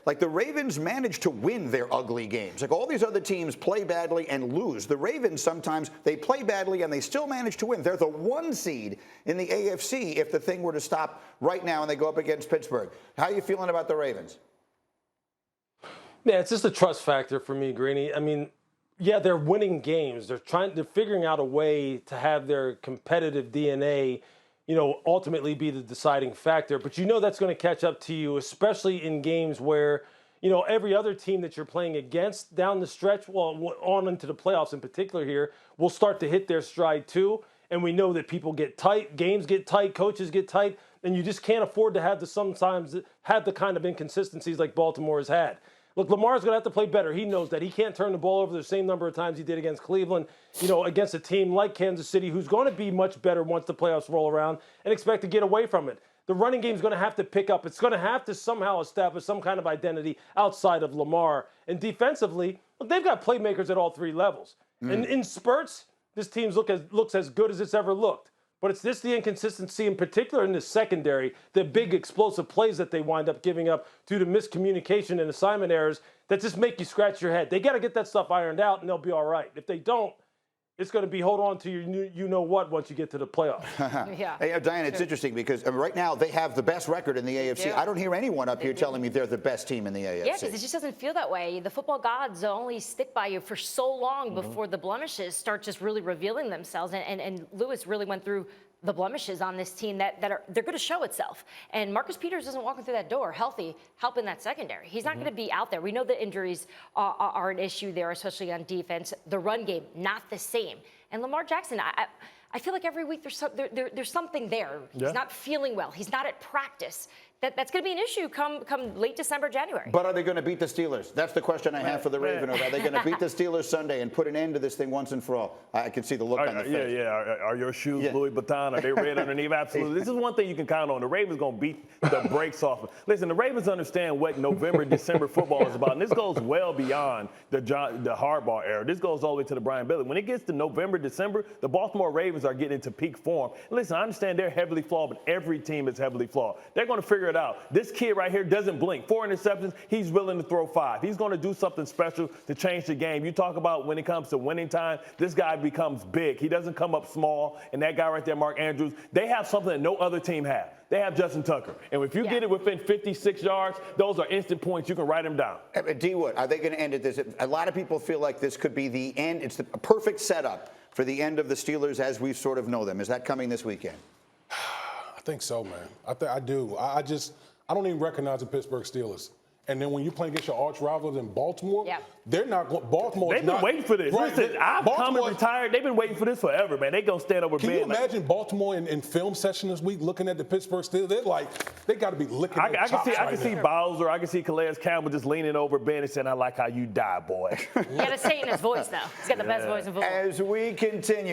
like the Ravens manage to win their ugly games. Like all these other teams play badly and lose. The Ravens sometimes they play badly and they still manage to win. They're the 1 seed in the AFC if the thing were to stop right now and they go up against Pittsburgh. How are you feeling about the Ravens? Yeah, it's just a trust factor for me, Greeny. I mean, yeah, they're winning games. They're figuring out a way to have their competitive DNA, ultimately be the deciding factor. But that's going to catch up to you, especially in games where, every other team that you're playing against down the stretch, well, on into the playoffs in particular here, will start to hit their stride too. And we know that people get tight, games get tight, coaches get tight, and you just can't afford to sometimes have the kind of inconsistencies like Baltimore has had. Look, Lamar's going to have to play better. He knows that. He can't turn the ball over the same number of times he did against Cleveland, against a team like Kansas City, who's going to be much better once the playoffs roll around, and expect to get away from it. The running game's going to have to pick up. It's going to have to somehow establish some kind of identity outside of Lamar. And defensively, look, they've got playmakers at all 3 levels. And in spurts, this team looks as good as it's ever looked. But it's the inconsistency in particular in the secondary, the big explosive plays that they wind up giving up due to miscommunication and assignment errors that just make you scratch your head. They got to get that stuff ironed out, and they'll be all right. If they don't, it's going to be hold on to your you-know-what once you get to the playoffs. Yeah. Hey, Diana, it's interesting because right now they have the best record in the AFC. I don't hear anyone up here telling me they're the best team in the AFC. Yeah, because it just doesn't feel that way. The football gods only stick by you for so long before the blemishes start just really revealing themselves. And Lewis really went through the blemishes on this team they're going to show itself. And Marcus Peters isn't walking through that door healthy, helping that secondary. He's not going to be out there. We know the injuries are an issue there, especially on defense. The run game, not the same. And Lamar Jackson, I feel like every week there's something there. Yeah. He's not feeling well. He's not at practice. That's going to be an issue come late December, January. But are they going to beat the Steelers? That's the question I have for the Ravens. Are they going to beat the Steelers Sunday and put an end to this thing once and for all? I can see the look on the face. Are your shoes Louis Vuitton? Are they red underneath? Absolutely. This is one thing you can count on. The Ravens going to beat the brakes off. Listen, the Ravens understand what November, December football is about, and this goes well beyond the Harbaugh era. This goes all the way to the Brian Billick. When it gets to November, December, the Baltimore Ravens are getting into peak form. Listen, I understand they're heavily flawed, but every team is heavily flawed. They're going to figure it out. This kid right here doesn't blink. 4 interceptions, he's willing to throw 5. He's going to do something special to change the game. You talk about when it comes to winning time, this guy becomes big. He doesn't come up small. And that guy right there, Mark Andrews, they have something that no other team has. They have Justin Tucker. And if you get it within 56 yards, those are instant points. You can write them down. D. Wood, are they going to end at this? A lot of people feel like this could be the end. It's the perfect setup for the end of the Steelers as we sort of know them. Is that coming this weekend? I think so, man. I do. I don't even recognize the Pittsburgh Steelers. And then when you're playing against your arch rivals in Baltimore, they're not going. Baltimore. They've been waiting for this. Right, listen, I've come and retired. They've been waiting for this forever, man. They gonna stand over. Can you imagine Baltimore in film session this week looking at the Pittsburgh Steelers? They got to be licking their chops I can see Bowser. I can see Calais Campbell just leaning over Ben and saying, "I like how you die, boy." You got to say it in his voice, though. He's got the best voice in football. As we continue.